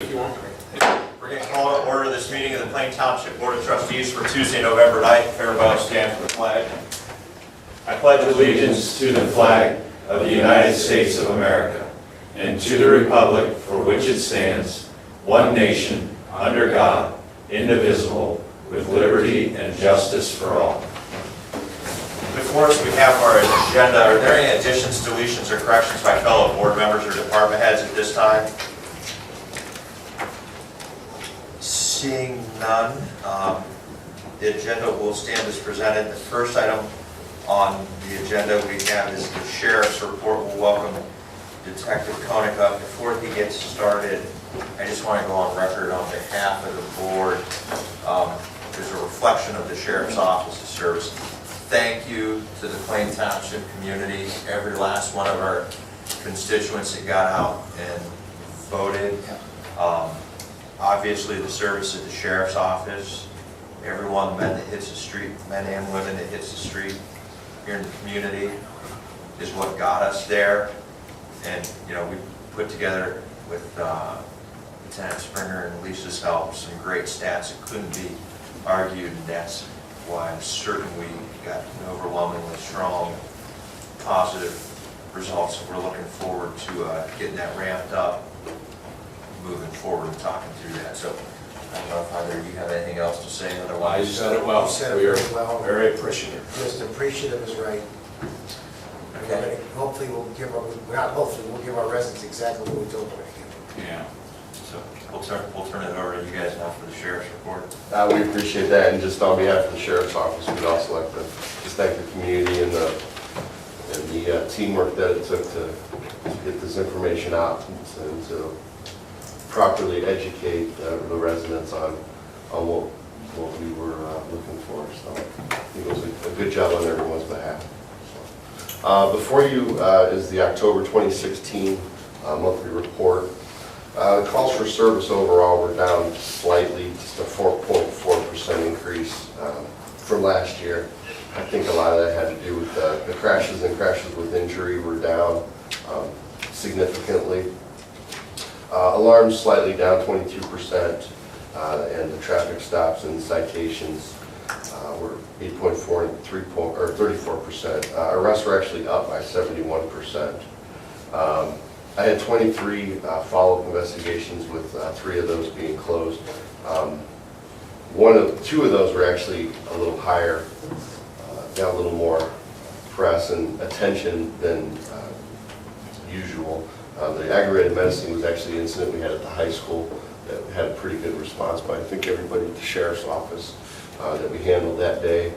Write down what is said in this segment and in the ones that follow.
We're going to call to order this meeting of the Plain Township Board of Trustees for Tuesday, November 9th. Everybody stand for the flag. I pledge allegiance to the flag of the United States of America and to the republic for which it stands, one nation, under God, indivisible, with liberty and justice for all. Before us, we have our agenda. Are there any additions, deletions, or corrections by fellow board members or department heads at this time? Seeing none, the agenda will stand as presented. The first item on the agenda we have is the sheriff's report. We'll welcome Detective Koenig up. Before he gets started, I just want to go on record on behalf of the board. There's a reflection of the sheriff's office's service. Thank you to the Plain Township community, every last one of our constituents that got out and voted. Obviously, the service at the sheriff's office, everyone, men that hits the street, men and women that hits the street here in the community is what got us there. And, you know, we put together with Lieutenant Springer and Lisa's help some great stats that couldn't be argued, and that's why I'm certain we got an overwhelmingly strong, positive results. We're looking forward to getting that ramped up, moving forward and talking through that. So I don't know if either of you have anything else to say, otherwise. You said it well. You said it We are very well. very appreciative. Just appreciative is right. Okay. Hopefully we'll give our, not hopefully, we'll give our residents exactly what we told them to give. Yeah. So we'll turn it over to you guys now for the sheriff's report. We appreciate that, and just on behalf of the sheriff's office, we'd also like to just thank the community and the teamwork that it took to get this information out and to properly educate the residents on what we were looking for. So I think it was a good job on everyone's behalf. So, before you is the October 2016 monthly report. Calls for service overall were down slightly, just a 4.4% increase from last year. I think a lot of that had to do with the crashes and crashes with injury were down significantly. Alarms slightly down 22%, and the traffic stops and citations were 8.4 and 34%. Arrests were actually up by 71%. I had 23 follow-up investigations, with 3 of those being closed. Two of those were actually a little higher, got a little more press and attention than usual. The aggravated menacing was actually an incident we had at the high school that had a pretty good response by, I think, everybody at the sheriff's office that we handled that day.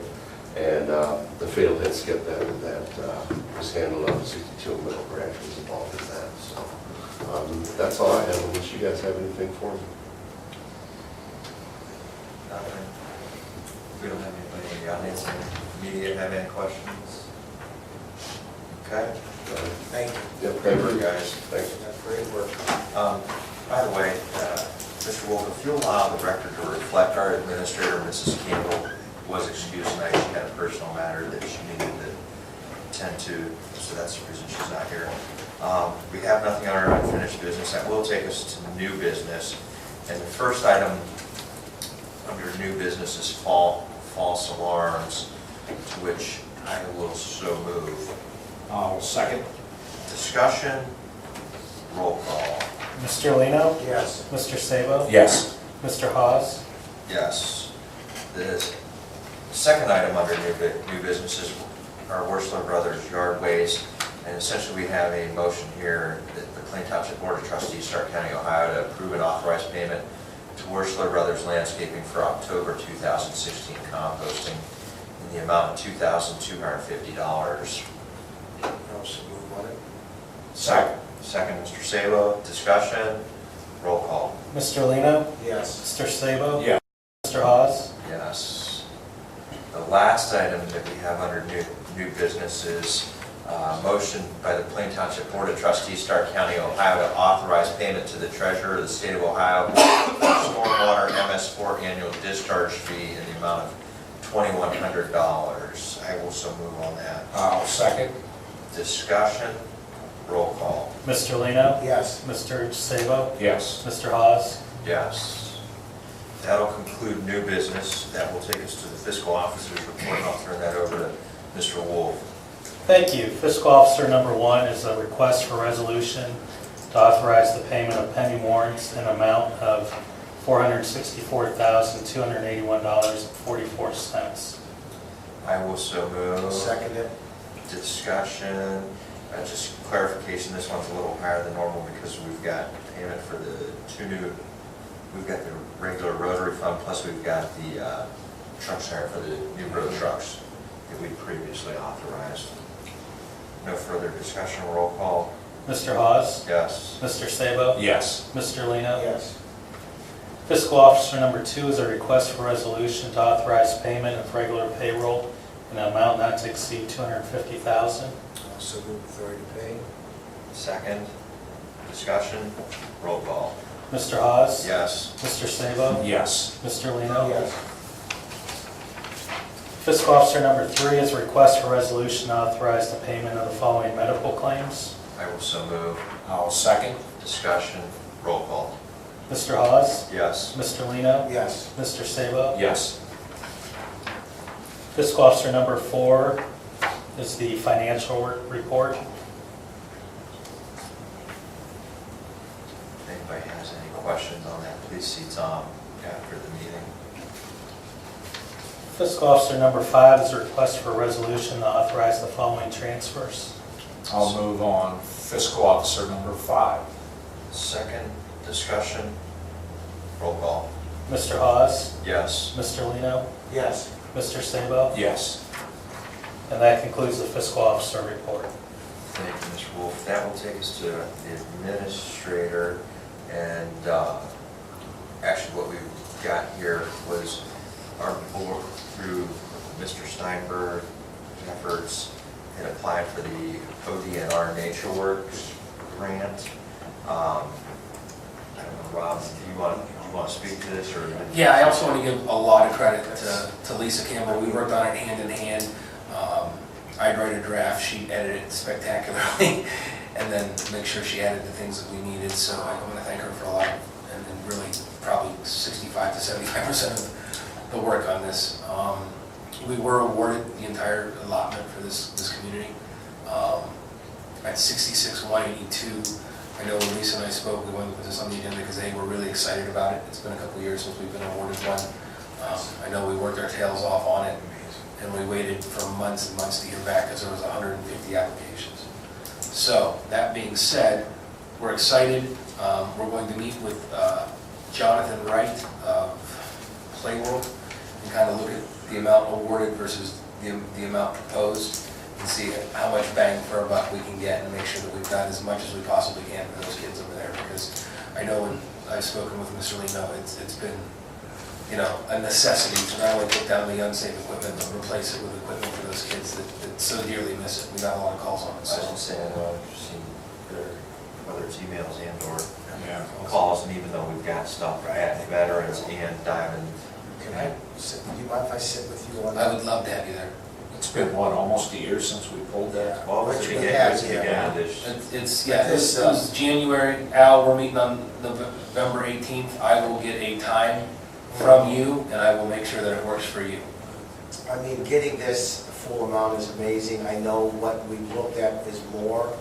And the fatal hit skip that was handled up at 62 Middle Branch was involved in that. So that's all I have, unless you guys have anything for me. Nothing. We don't have anybody in the audience. Any media have any questions? Okay. Thank you. Yep, Great thank work, you. guys. Thanks. That's great work. By the way, Mr. Wolf, if you allow the record to reflect, our administrator, Mrs. Campbell, was excused tonight. She had a personal matter that she needed to attend to, so that's the reason she's not here. We have nothing on our unfinished business. That will take us to new business. And the first item under new business is false alarms, to which I will so move. I'll second. Discussion, roll call. Mr. Lino? Yes. Mr. Sabo? Yes. Mr. Hawes? Yes. The second item under new business is our Wursler Brothers yard waste. And essentially we have a motion here that the Plain Township Board of Trustees, Stark County, Ohio, to approve an authorized payment to Wursler Brothers Landscaping for October 2016 composting in the amount of $2,250. Also move on it. Second, Mr. Sabo. Discussion, roll call. Mr. Lino? Yes. Mr. Sabo? Yeah. Mr. Hawes? Yes. The last item that we have under new business is motion by the Plain Township Board of Trustees, Stark County, Ohio, to authorize payment to the treasurer of the state of Ohio for stormwater MS4 annual discharge fee in the amount of $2,100. I will so move on that. I'll second. Discussion, roll call. Mr. Lino? Yes. Mr. Sabo? Yes. Mr. Hawes? Yes. That'll conclude new business. That will take us to the fiscal officer's report, and I'll turn that over to Mr. Wolf. Thank you. Fiscal Officer number 1 is a request for resolution to authorize the payment of pending warrants in an amount of $464,281.44. I will so move. Second it. Discussion, just clarification, this one's a little higher than normal because we've got payment for the we've got the regular rotary fund, plus we've got the truck center for the new road trucks that we previously authorized. No further discussion, roll call. Mr. Hawes? Yes. Mr. Sabo? Yes. Mr. Lino? Yes. Fiscal Officer number 2 is a request for resolution to authorize payment of regular payroll in an amount not to exceed $250,000. Also move authority to pay. Second, discussion, roll call. Mr. Hawes? Yes. Mr. Sabo? Yes. Mr. Lino? Yes. Fiscal Officer number 3 is a request for resolution to authorize the payment of the following medical claims. I will so move. I'll second. Discussion, roll call. Mr. Hawes? Yes. Mr. Lino? Yes. Mr. Sabo? Yes. Fiscal Officer number 4 is the financial report. If anybody has any questions on that, please see Tom after the meeting. Fiscal Officer number 5 is a request for a resolution to authorize the following transfers. I'll move on fiscal officer number 5. Second, discussion, roll call. Mr. Hawes? Yes. Mr. Lino? Yes. Mr. Sabo? Yes. And that concludes the Fiscal Officer report. Thank you, Mr. Wolf. That will take us to the administrator, and actually what we've got here was our board, through Mr. Steinberg efforts, had applied for the ODNR Nature Works grant. I don't know, Rob, do you want to speak to this, or? Yeah, I also want to give a lot of credit to Lisa Campbell. We worked on it hand in hand. I'd write a draft, she'd edit it spectacularly, and then make sure she added the things that we needed. So I want to thank her for a lot, and really probably 65 to 75% of the work on this. We were awarded the entire allotment for this community at 66,182. I know when Lisa and I spoke, we wanted to put this on the agenda because we're really excited about it. It's been a couple of years since we've been awarded one. I know we worked our tails off on it, and we waited for months and months to hear back because there was 150 applications. So that being said, we're excited. We're going to meet with Jonathan Wright of Playworld and kind of look at the amount awarded versus the amount proposed, and see how much bang for our buck we can get, and make sure that we've done as much as we possibly can for those kids over there. Because I know when I've spoken with Mr. Lino, it's been, you know, a necessity to not only take down the unsafe equipment, but replace it with equipment for those kids that so dearly miss it. We got a lot of calls on it. I was So just saying, I've seen whether it's emails and or Yeah. calls, and even though we've got stuff at veterans and diving. Can I sit, do you mind if I sit with you on I that? would love to have you there. It's been, what, almost a year since we pulled that? Well, Which it's the we beginning, have, it's the yeah. beginning of this. This was January. Al, we're meeting on November 18th. I will get a time from you, and I will make sure that it works for you. I mean, getting this full amount is amazing. I know what we've looked at is more,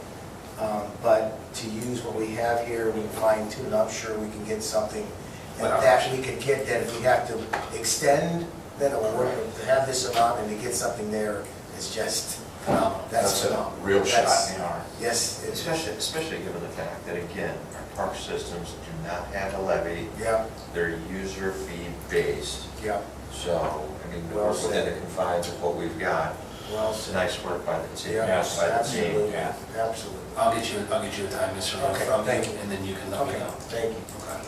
but to use what we have here, we can fine tune, I'm sure we can get something that we can get, that if we have to extend, then it'll work. But to have this amount and to get something there is just Phenomenal. That's a phenomenal. real shot That's- in the arm. Yes, it's, Especially given the fact that, again, our park systems do not have a levy, yeah, they're user fee based. yeah, So, I mean, Well we're within said. the confines of what we've got. well It's said. nice work by the team. Yeah, Yes, by the team. absolutely, yeah. absolutely. I'll get you a time, Mr. Lino, Okay, from thank you, you. and then you can let me Okay, know. thank you. Okay.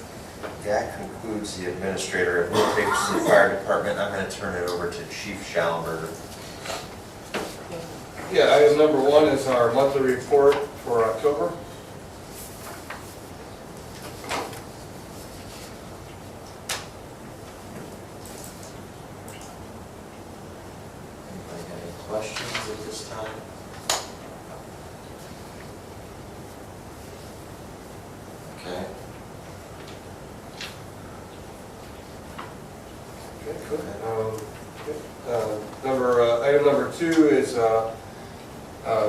That concludes the administrator. We'll take us to the fire department. I'm going to turn it over to Chief Schallenberger. Yeah, item number 1 is our monthly report for October. Anybody got any questions at this time? Item number 2 is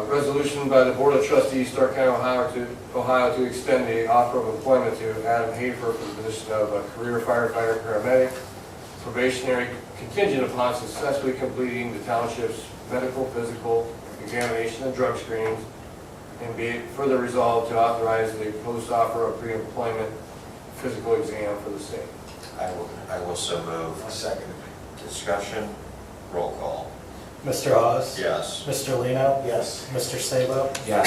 resolution by the Board of Trustees, Stark County, Ohio, to extend the offer of employment to Adam Hafer for the position of a career firefighter paramedic, probationary contingent upon successfully completing the township's medical, physical examination and drug screenings, and be it further resolved to authorize the post-offer of pre-employment physical exam for the same. I will so move. I'll second. Discussion, roll call. Mr. Hawes? Yes. Mr. Lino? Yes. Mr. Sabo? Yes.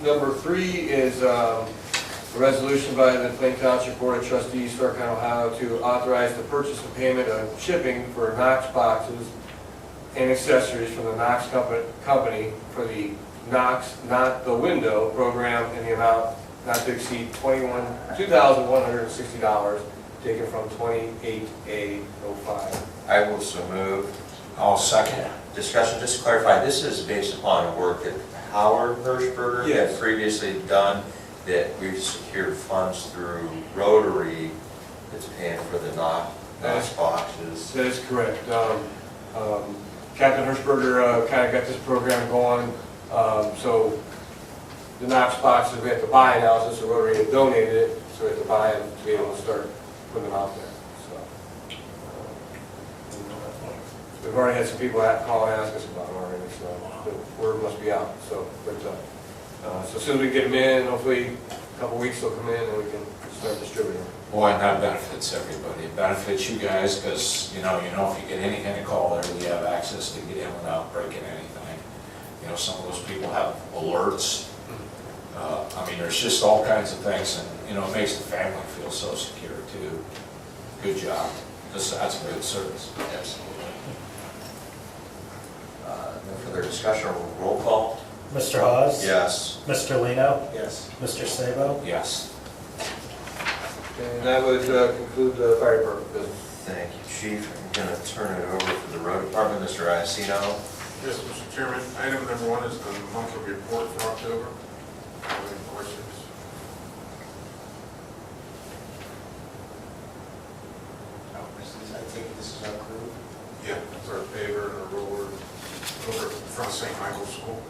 Number 3 is a resolution by the Plain Township Board of Trustees, Stark County, Ohio, to authorize the purchase and payment of shipping for Knox boxes and accessories from the Knox Company for the Knox Not the Window program in the amount not to exceed $2,160, taken from 28A05. I will so move. I'll second. Discussion, just to clarify, this is based upon work that Howard Hirschberger had Yes. previously done, that we've secured funds through Rotary that's paying for the Knox boxes. That is correct. Captain Hirschberger kind of got this program going, so the Knox boxes, we have to buy now, since the Rotary had donated it, so we have to buy them to be able to start putting them out there, so. We've already had some people call and ask us about them already, so the word must be out, so, but, so as soon as we get them in, hopefully a couple weeks they'll come in and we can start distributing them. Boy, and that benefits everybody. It benefits you guys because, if you get any kind of call there, you have access to get in without breaking anything. Some of those people have alerts. There's just all kinds of things, and, it makes the family feel so secure too. Good job. That's a good service. Absolutely. No further discussion, roll call? Mr. Hawes? Yes. Mr. Lino? Yes. Mr. Sabo? Yes. And that would conclude the fire department business. Thank you, Chief. I'm going to turn it over to the road department, Mr. Iacino. Yes, Mr. Chairman, item number 1 is the monthly report for October. Any questions? I take it this is our crew? Yeah, it's our paver and our roller over in front of St. Michael's School.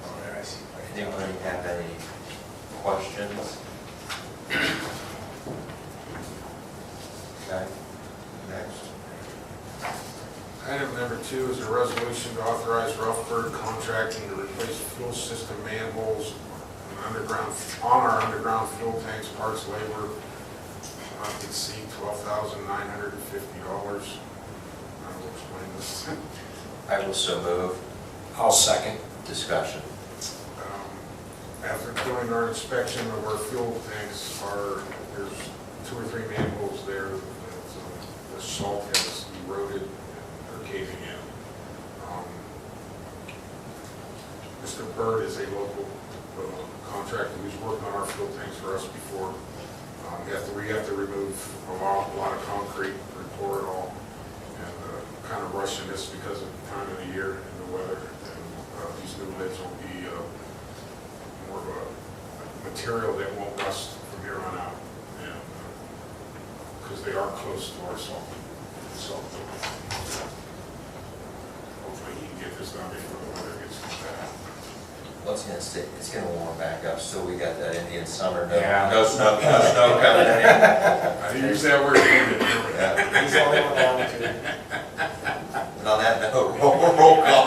Oh, there I see. Anybody have any questions? Okay, next. Item number 2 is a resolution to authorize Ruffberg Contracting to replace fuel system manholes on our underground fuel tanks, parts, labor, not to exceed $12,950. I will explain this. I will so move. I'll second. Discussion. After doing our inspection of our fuel tanks, there's 2 or 3 manholes there that the salt has eroded and they're caving in. Mr. Bird is a local contractor who's worked on our fuel tanks for us before. We have to remove a lot of concrete, and pour it all, and kind of rushing this because of the time of the year and the weather. And these new lids will be more of a material that won't rust from here on out, and because they are close to our salt. Hopefully he can get this done before the weather gets too bad. Well, it's gonna warm back up, so we got that Indian summer, Yeah. no snow coming in. I use that word. Yeah. He's the only one down to. And on that note, roll call.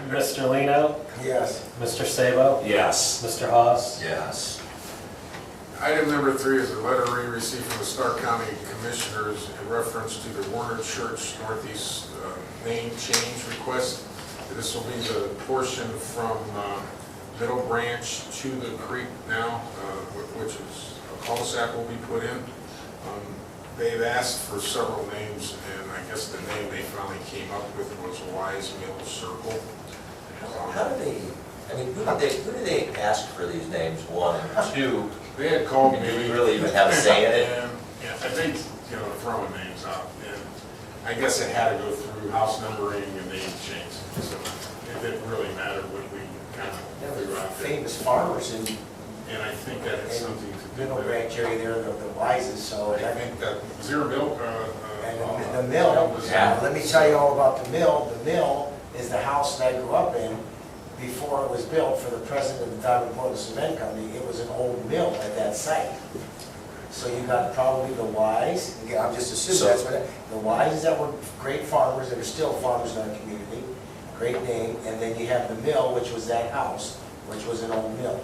Mr. Lino? Yes. Mr. Sabo? Yes. Mr. Hawes? Yes. Item number 3 is a letter we received from the Stark County Commissioners in reference to the Warner Church Northeast name change request. This will be the portion from Middle Branch to the creek now, which is a cul-de-sac will be put in. They've asked for several names, and I guess the name they finally came up with was Wise Mill Circle. How do they, who do they ask for these names, 1 and 2? They had called me. Do we really even have a say in it? Yeah, I think, throwing names out, and I guess it had to go through house numbering and name change, so it didn't really matter what we kind of threw out there. Famous farmers in And I think that has something to do Middle with branch area there, the wisest, so. I think that Zero Milk, And the mill, Yeah. let me tell you all about the mill. The mill is the house that I grew up in before it was built for the president of the Diamond Portland Cement Company. It was an old mill at that site. So you got probably the Wise, again, I'm just assuming that's what, the Wises that were great farmers, that are still farmers in our community, great name, and then you have the mill, which was that house, which was an old mill.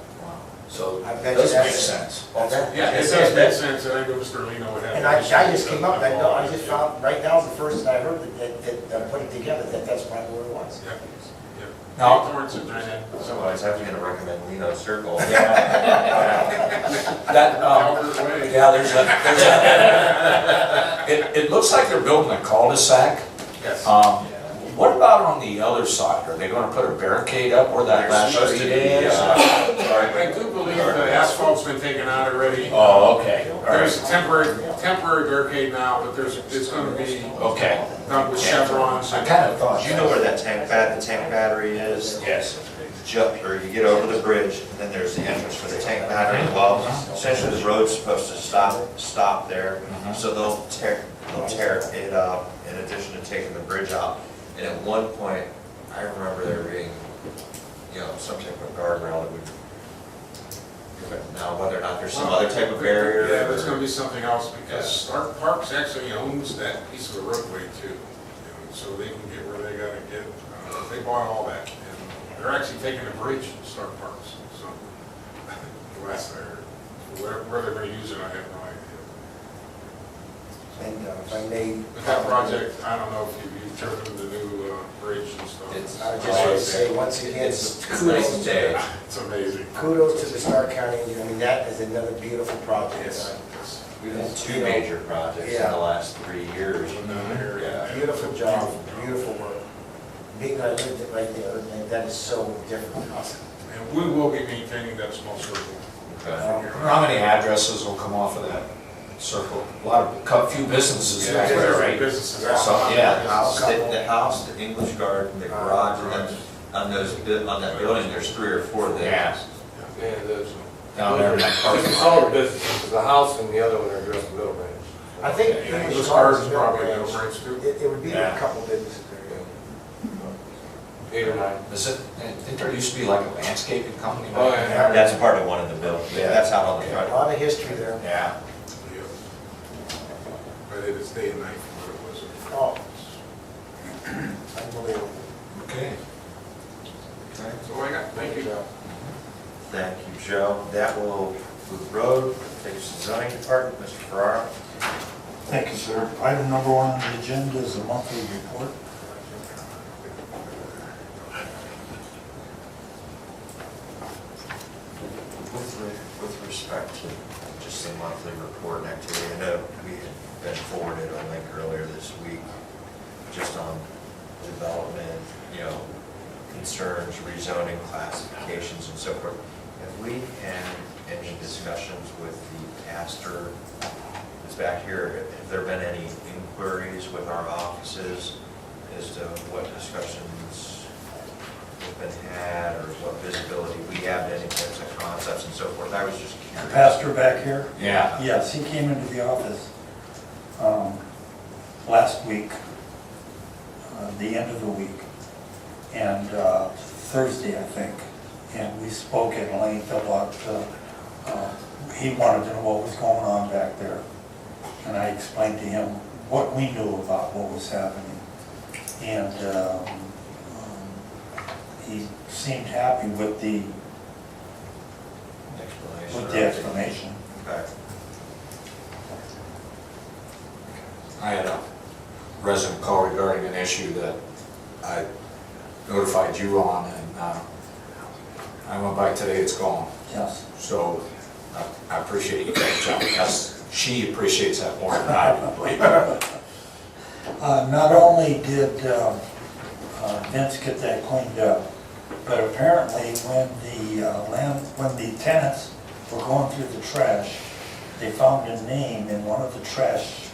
So I it bet you does make that's- sense. yeah, it does make sense, and I know Mr. Lino would have. And I just came up, I just found, right now is the first that I heard that put it together, that's probably what it was. Yeah, yeah. Now- Dave Torrance and Diane, Otherwise, I'm gonna recommend Lino Circle. That, Albert Way. yeah, there's a, it looks like they're building a cul-de-sac. Yes. What about on the other side? Are they gonna put a barricade up where that They're last supposed street to be, is? I do believe the asphalt's been taken out already. Oh, okay, all There's right, a temporary barricade now, but it's gonna be okay. done with chevrons. I kind of thought. Do you know where that the tank battery is? Yes. Or you get over the bridge, and then there's the entrance for the tank battery. Well, essentially, the road's supposed to stop there, so they'll tear it up in addition to taking the bridge out. And at one point, I remember there being, some type of guardrail that would, now whether or not there's some other type of barrier. Yeah, there's gonna be something else, because Stark Parks actually owns that piece of the roadway too. So they can get where they gotta get, they bought all that. And they're actually taking a bridge to Stark Parks, so, the last I heard. Where they're gonna use it, I have no idea. And if I may. But that project, I don't know if you've driven the new bridge and stuff. I would just like to say, once again, It's nice kudos, day. It's amazing. kudos to the Stark County Engineer. I mean, that is another beautiful project. Yes. We've had two major projects in the last 3 years. Yeah. Beautiful job, beautiful work. Being I lived it right there, and that is so different. And we will be maintaining that small circle. How many addresses will come off of that circle? A few businesses back there, right? Businesses. So, yeah. The house, the English garden, the garage, and then on that building, there's 3 or 4 there. Yeah. Yeah, there's, Down there in that parking it's lot. all the businesses, the house and the other one are just the middle range. I think Yeah, English those Gardens cars is probably middle no range. range too. It would be Yeah. a couple businesses there. 8 or 9. Is it, I think there used to be like a landscaping company. Oh, back yeah. there. That's part of one of the buildings. Yeah, that's out on the A front. lot of history there. Yeah. Yeah. But it is day and night from what it was. Oh. Unbelievable. Okay. That's all I got. Thank you. Thank you, Joe. That will move the road, take us to the zoning department, Mr. Ferrara. Thank you, sir. Item number 1 on the agenda is a monthly report. With respect to just the monthly report and activity, I know we had been forwarded a link earlier this week just on development, concerns, rezoning, classifications, and so forth. Have we had any discussions with the pastor that's back here? Have there been any inquiries with our offices as to what discussions have been had, or what visibility we have to any types of concepts and so forth? I was just The curious. pastor back here, Yeah. yes, he came into the office last week, the end of the week, and Thursday, I think, and we spoke at length about, he wanted to know what was going on back there, and I explained to him what we knew about what was happening, and he seemed happy with the explanation. Okay. I had a resident call regarding an issue that I notified you on, and I went by today, it's gone. Yes. So I appreciate you guys jumping. Yes, she appreciates that more than I do, believe me. Not only did Vince get that cleaned up, but apparently when the tenants were going through the trash, they found a name in one of the trash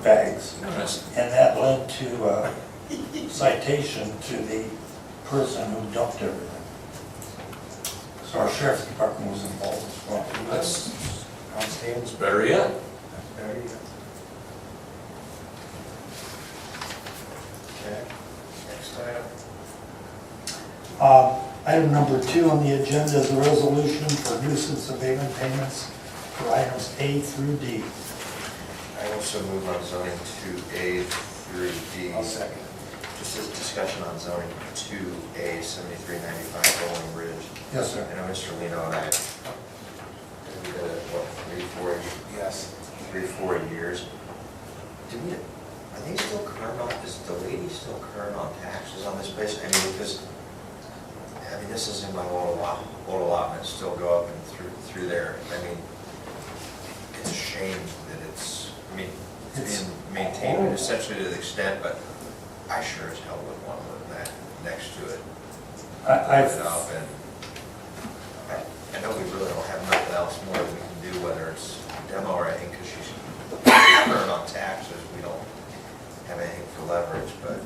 bags, and that led to a citation to the person who dumped everything. So our sheriff's department was involved as well. That's, Outstanding. that's better yet. There you go. Okay, next item. Item number 2 on the agenda is a resolution for nuisance abatement payments for items A through D. I also move on zoning 2A through D. I'll second. Just as discussion on zoning 2A, 7395 Rolling Ridge. Yes, sir. I know Mr. Lino and I, we did it, what, Yes. 4 years. Do we, are they still current on, is the lady still current on taxes on this place? I mean, because, I mean, this is in my old allotment, still go up and through there. I mean, it's a shame that it's, I mean, it's being maintained essentially to the extent, but I sure as hell would want to live that next to it. I've, Put it up and, I know we really don't have nothing else more that we can do, whether it's demo or anything, because she's current on taxes, we don't have anything for leverage, but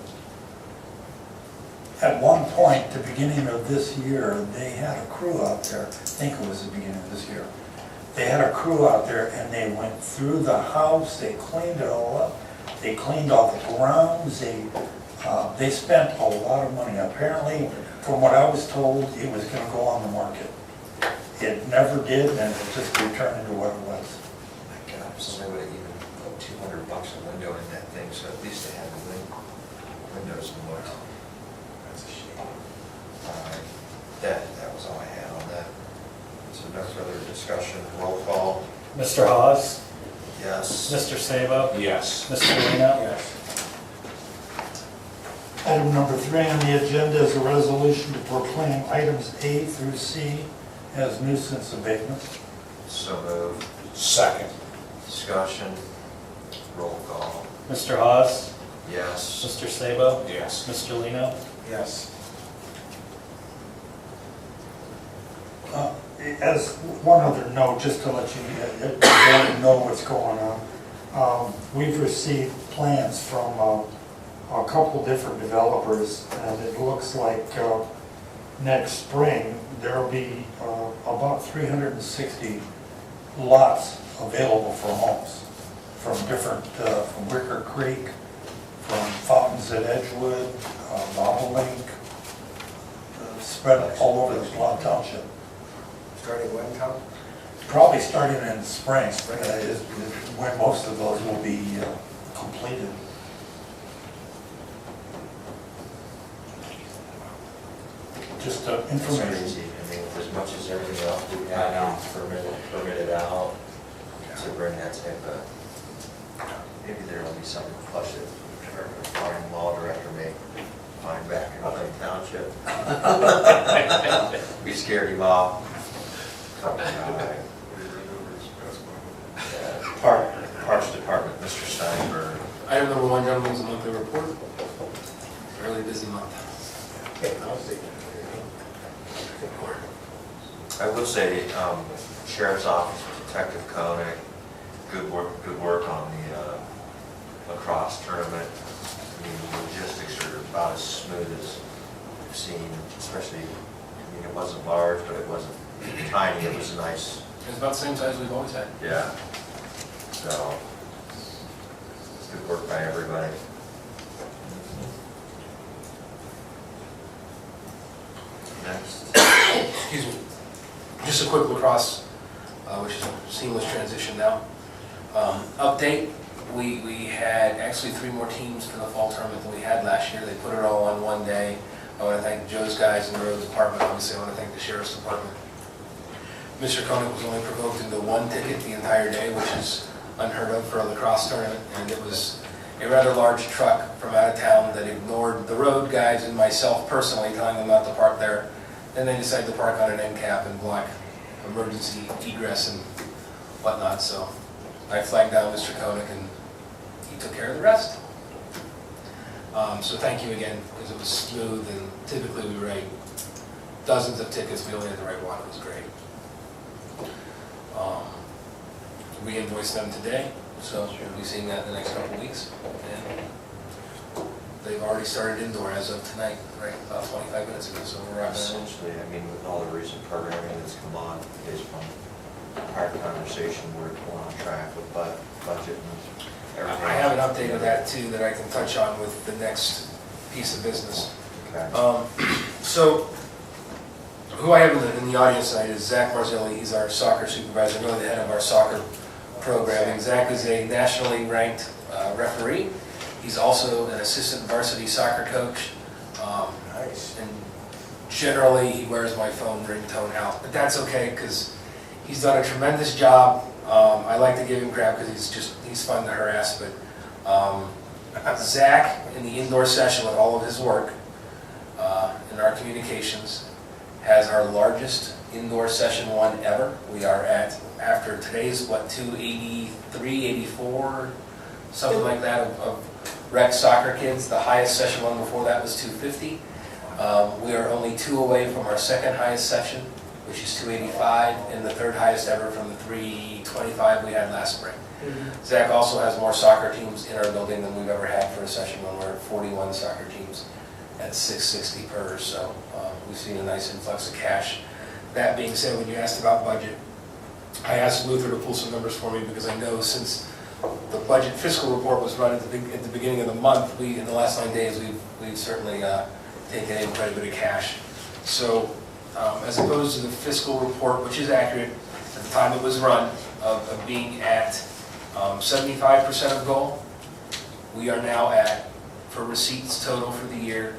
at one point, the beginning of this year, they had a crew out there, I think it was the beginning of this year. They had a crew out there and they went through the house, they cleaned it all up, they cleaned all the grounds, they spent a lot of money. Apparently, from what I was told, it was gonna go on the market. It never did, and it just returned to what it was. my God, if somebody would have even put $200 a window in that thing, so at least they had the windows and looked. That's a shame. That was all I had on that. So no further discussion, roll call, Mr. Hawes? yes. Mr. Sabo? Yes. Mr. Lino? Yes. Item number 3 on the agenda is a resolution to proclaim items A through C as nuisance abatements. So moved. Second. Discussion, roll call, Mr. Hawes? yes. Mr. Sabo? Yes. Mr. Lino? Yes. As one other note, just to let you know what's going on, we've received plans from a couple different developers, and it looks like next spring, there'll be about 360 lots available for homes from different, from Wicker Creek, from Fountains at Edgewood, Bobolink, spread all over the Blount Township. Starting when, Tom? Probably starting in spring, is when most of those will be completed. Just It's information. crazy, I mean, as much as everything else we I know. have permitted out, to bring that type of, maybe there'll be something flush that our farm law director may find back in Plain Township. We scared him off. Parks Department, Mr. Steinberg. Item number 1, gentlemen, is a monthly report. Fairly busy month. Okay, I'll see. I will say, Sheriff's Office, Detective Koenig, good work on the lacrosse tournament. I mean, the logistics are about as smooth as I've seen, especially, I mean, it wasn't large, but it wasn't tiny, it was nice, It's about the same size we've always had. yeah. So, good work by everybody. Next. Excuse me. Just a quick lacrosse, which is a seamless transition now. Update, we had actually 3 more teams for the fall tournament than we had last year. They put it all on one day. I want to thank Joe's guys in the road department. Obviously, I want to thank the sheriff's department. Mr. Koenig was only provoked into 1 ticket the entire day, which is unheard of for a lacrosse tournament, and it was a rather large truck from out of town that ignored the road guys and myself personally, telling them not to park there. Then they decided to park on an end cap and block emergency egress and whatnot, so I flagged down Mr. Koenig and he took care of the rest. So thank you again, because it was smooth, and typically we write dozens of tickets, we only had to write 1, it was great. We invoiced them today, so we'll be seeing that in the next couple of weeks. And they've already started indoor as of tonight, right, about 25 minutes ago, so we're wrapping up. Essentially, I mean, with all the recent programming that's come on, baseball, hard conversation, we're on track with budget and everything. I have an update of that too that I can touch on with the next piece of business. Okay. So, who I have in the audience tonight is Zach Marzelli. He's our soccer supervisor, really the head of our soccer programming. Zach is a nationally ranked referee. He's also an assistant varsity soccer coach. Nice. And generally, he wears my phone ringtone out, but that's okay because he's done a tremendous job. I like to give him crap because he's fun to harass, but Zach, in the indoor session with all of his work in our communications, has our largest indoor session one ever. We are at, after today's, 283, 84, something like that of rec soccer kids. The highest session one before that was 250. We are only 2 away from our second highest session, which is 285, and the third highest ever from the 325 we had last spring. Zach also has more soccer teams in our building than we've ever had for a session when we're at 41 soccer teams at 660 per, so we've seen a nice influx of cash. That being said, when you asked about budget, I asked Luther to pull some numbers for me because I know since the budget fiscal report was run at the beginning of the month, in the last 9 days, we've certainly taken in quite a bit of cash. So as opposed to the fiscal report, which is accurate at the time it was run, of being at 75% of goal, we are now at, for receipts total for the year,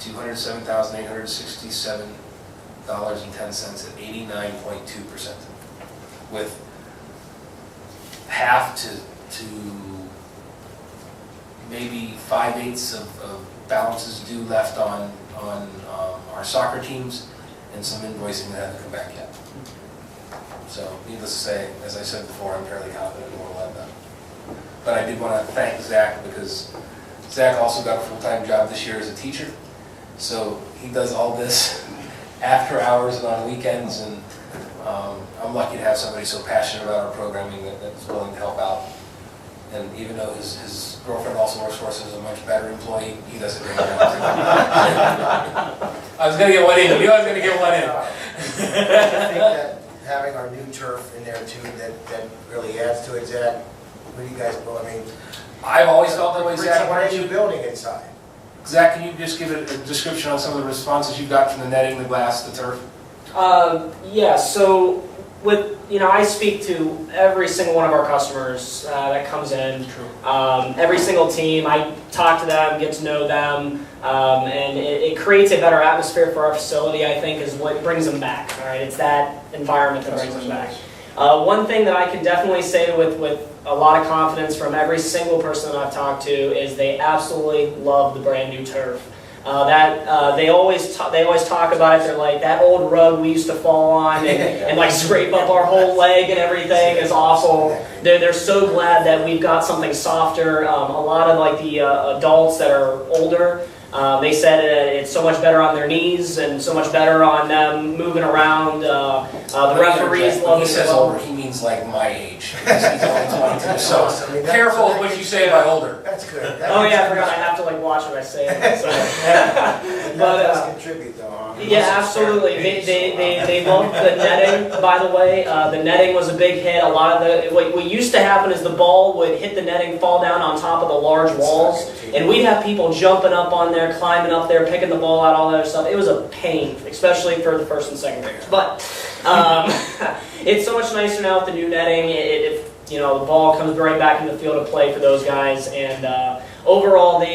$207,867.10 at 89.2%, with half to maybe 5/8 of balances due left on our soccer teams and some invoicing that hasn't come back yet. So needless to say, as I said before, I'm fairly confident we'll let that. But I did want to thank Zach because Zach also got a full-time job this year as a teacher. So he does all this after hours and on weekends, and I'm lucky to have somebody so passionate about our programming that's willing to help out. And even though his girlfriend also works for us as a much better employee, he does a great job. I was going to get one in. You knew I was going to get one in. I think that having our new turf in there too, that really adds to it, Zach. What do you guys, I've always felt that way, Zach. What are you building inside? Zach, can you just give a description on some of the responses you got from the netting, the glass, the turf? Yeah, so I speak to every single one of our customers that comes in. Every single team, I talk to them, get to know them, and it creates a better atmosphere for our facility, I think, is what brings them back. All right, it's that environment that brings them back. One thing that I can definitely say with a lot of confidence from every single person that I've talked to is they absolutely love the brand new turf. They always talk about it. They're like, that old rug we used to fall on and like scrape up our whole leg and everything is awful. They're so glad that we've got something softer. A lot of like the adults that are older, they said it's so much better on their knees and so much better on them moving around. The referees love it. He says older, he means like my age. Because he's only 22. So careful with what you say by older. That's good. Oh yeah, I forgot. I have to like watch what I say. So. That does contribute though, huh? Yeah, absolutely. They love the netting, by the way. The netting was a big hit. A lot of what used to happen is the ball would hit the netting, fall down on top of the large walls, and we'd have people jumping up on there, climbing up there, picking the ball out, all that other stuff. It was a pain, especially for the first and second graders. But it's so much nicer now with the new netting. The ball comes right back in the field of play for those guys, and overall, the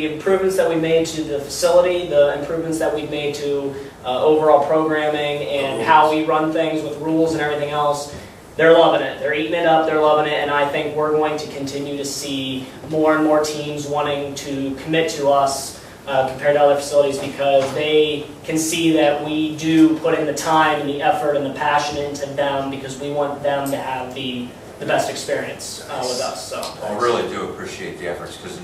improvements that we made to the facility, the improvements that we've made to overall programming and how we run things with rules and everything else, they're loving it. They're eating it up, they're loving it, and I think we're going to continue to see more and more teams wanting to commit to us compared to other facilities because they can see that we do put in the time and the effort and the passion into them because we want them to have the best experience with us. So I really do appreciate the efforts because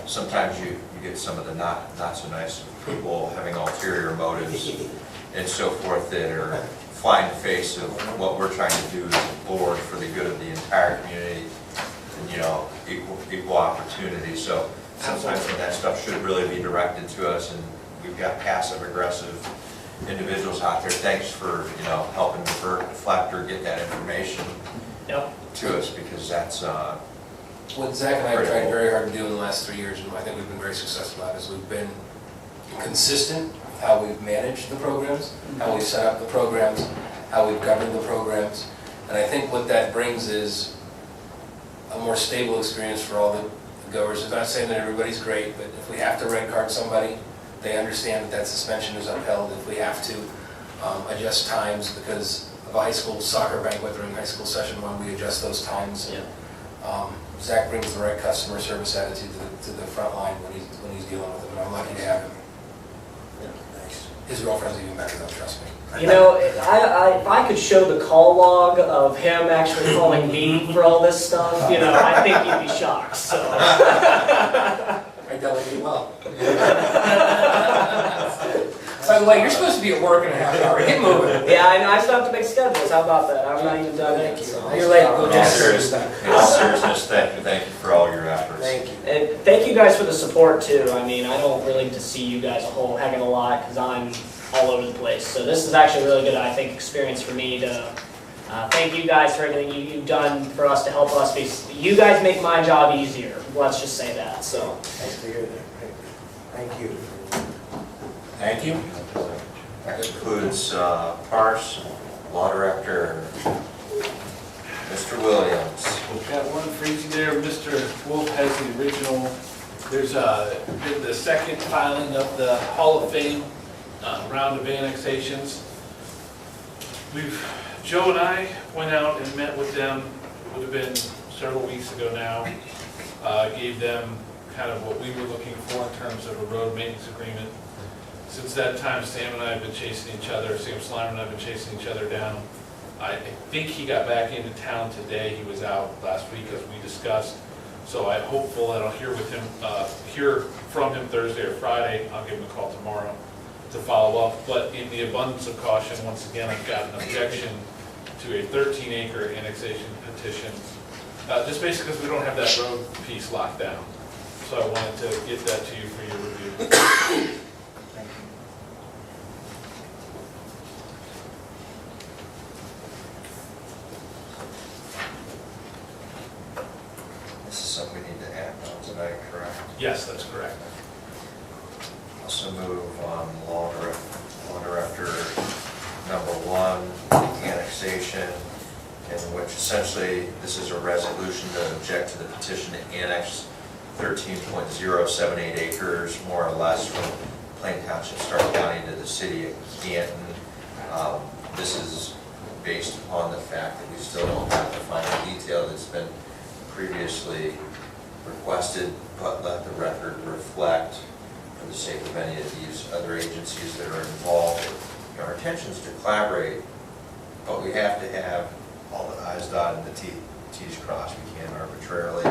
sometimes you get some of the not so nice people having ulterior motives and so forth that are flying in the face of what we're trying to do as a board for the good of the entire community and equal opportunity. So sometimes that stuff should really be directed to us, and we've got passive aggressive individuals out there. Thanks for helping deflect or get that information information Yep. to us, because that's, What Zach and I have tried very hard to do in the last 3 years, and I think we've been very successful at, is we've been consistent with how we've managed the programs, how we've set up the programs, how we've governed the programs. And I think what that brings is a more stable experience for all the goers. I'm not saying that everybody's great, but if we have to red card somebody, they understand that that suspension is upheld. If we have to adjust times because of a high school soccer banquet during high school session one, we adjust those times. Yeah. Zach brings the right customer service attitude to the front line when he's dealing with them, and I'm lucky to have him. Nice. His girlfriend's even better though, trust me. You know, if I could show the call log of him actually calling me for all this stuff, you know, I think you'd be shocked, so. I delegate well. By the way, you're supposed to be at work in a half hour, get moving. Yeah, I know, I still have to make schedules, how about that? I'm not even done yet, so. You're late, we'll in just. seriousness, thank you for all your efforts. Thank you. And thank you guys for the support too. I mean, I don't really get to see you guys a whole heck of a lot because I'm all over the place. So this is actually a really good, I think, experience for me to thank you guys for everything you've done for us to help us. Because you guys make my job easier. Let's just say that. So. Nice to hear that. Thank you. Thank you. That concludes Parks, Law Director, Mr. Williams. We've got one for each there. Mr. Wolf has the original. There's been the second filing of the Hall of Fame round of annexations. Joe and I went out and met with them, it would have been several weeks ago now. Gave them kind of what we were looking for in terms of a road maintenance agreement. Since that time, Sam and I have been chasing each other, Sam Slimer and I have been chasing each other down. I think he got back into town today. He was out last week as we discussed. So I'm hopeful that I'll hear from him Thursday or Friday. I'll give him a call tomorrow to follow up. But in the abundance of caution, once again, I've got an objection to a 13-acre annexation petition. Just basically because we don't have that road piece locked down. So I wanted to get that to you for your review. This is something we need to act on tonight, correct? Yes, that's correct. Also move on Law Director number 1, annexation, in which essentially this is a resolution to object to the petition to annex 13.078 acres, more or less, from Plain Township, Stark County, to the city of Canton. This is based upon the fact that we still don't have the final detail that's been previously requested, but let the record reflect, for the sake of any of these other agencies that are involved, our intention is to collaborate, but we have to have all the i's dotted and the t's crossed. We can't arbitrarily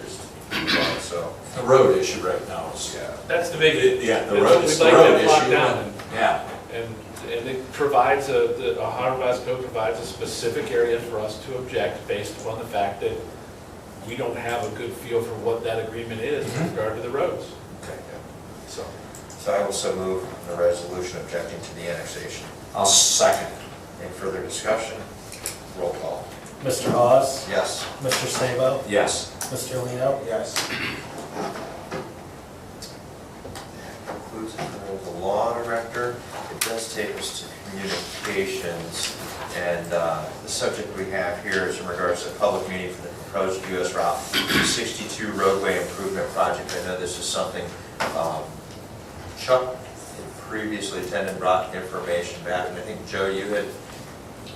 just move on. So The road issue right now is, That's the big. yeah, the that's road what is we'd the like to road lock issue. down. and- Yeah, And it provides the Ohio Revised Code provides a specific area for us to object based upon the fact that we don't have a good feel for what that agreement is with regard to the roads. okay, so I will so move the resolution objecting to the annexation. I'll second it. Any further discussion? Roll call. Mr. Hawes? Yes. Mr. Sabo? Yes. Mr. Lino? Yes. That concludes the Law Director. It does take us to communications, and the subject we have here is in regards to public meeting for the proposed US Route 62 roadway improvement project. I know this is something Chuck had previously attended, brought information back, and I think, Joe, you had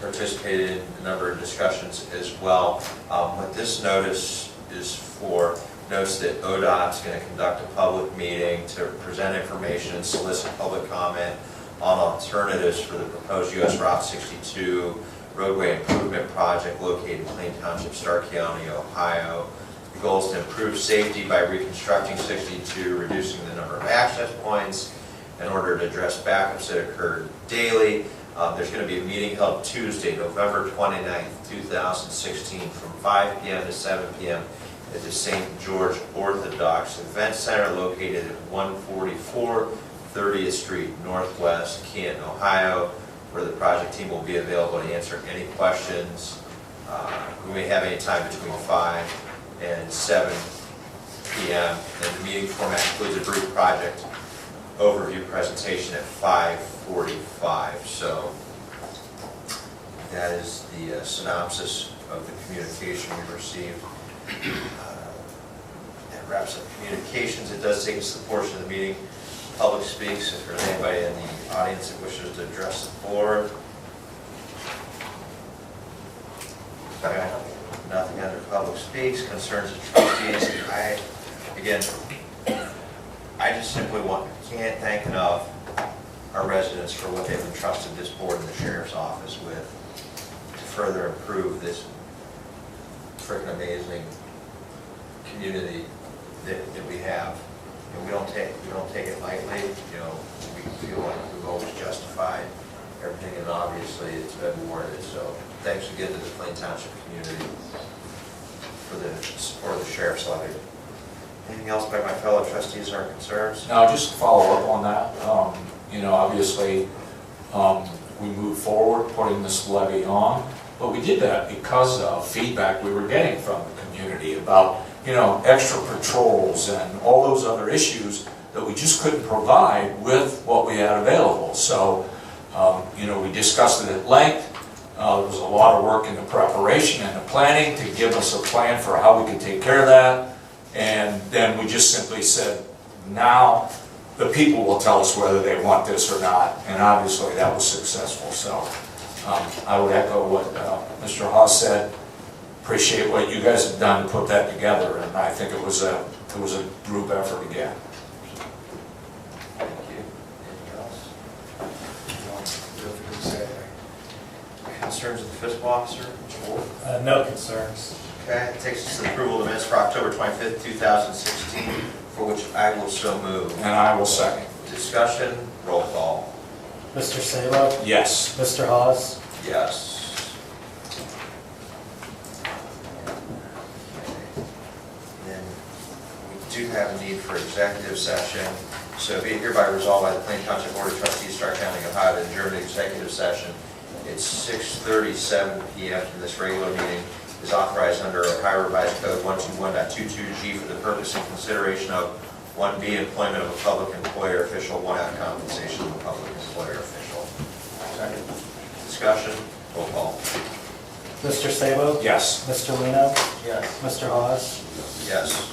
participated in a number of discussions as well. What this notice is for, notes that ODOT's going to conduct a public meeting to present information and solicit public comment on alternatives for the proposed US Route 62 roadway improvement project located in Plain Township, Stark County, Ohio. The goal is to improve safety by reconstructing 62, reducing the number of access points in order to address backups that occur daily. There's going to be a meeting held Tuesday, November 29th, 2016, from 5 p.m. to 7 p.m. at the St. George Orthodox Event Center located at 144 30th Street Northwest, Canton, Ohio, where the project team will be available to answer any questions We may have any time between 5 and 7 p.m. And the meeting format includes a brief project overview presentation at 5:45. So that is the synopsis of the communication we received. That wraps up communications. It does take us to the portion of the meeting. Public speaks. If there's anybody in the audience that wishes to address the board. Okay. Nothing under public speaks. Concerns of trustees. I just simply can't thank enough our residents for what they've entrusted this board and the sheriff's office with to further improve this freaking amazing community that we have. And we don't take it lightly. You know, we feel like we've always justified everything, and obviously it's been warranted. So thanks again to the Plain Township community for the support of the sheriff's levy. Anything else by my fellow trustees or concerns? Now, just to follow up on that, obviously, we moved forward putting this levy on, but we did that because of feedback we were getting from the community about, extra patrols and all those other issues that we just couldn't provide with what we had available. So, we discussed it at length. There was a lot of work in the preparation and the planning to give us a plan for how we could take care of that. And then we just simply said, now the people will tell us whether they want this or not. And obviously that was successful. So I would echo what Mr. Haas said. Appreciate what you guys have done to put that together. And I think it was a group effort again. Thank you. Anything else? Concerns of the fiscal officer? No concerns. Okay, it takes us to the approval of the minutes for October 25th, 2016, for which I will so move. And I will second. Discussion, roll call. Mr. Sabo? Yes. Mr. Hawes? Yes. Then we do have a need for executive session. So be it hereby resolved by the Plain Township Board of Trustees, Stark County, Ohio, to adjourn the executive session. It's 6:37 p.m. from this regular meeting. Is authorized under Ohio Revised Code 121.22G for the purpose and consideration of 1B, employment of a public employer official, 1F, compensation of a public employer official. Second. Discussion, roll call. Mr. Sabo? Yes. Mr. Lino? Yes. Mr. Hawes? Yes.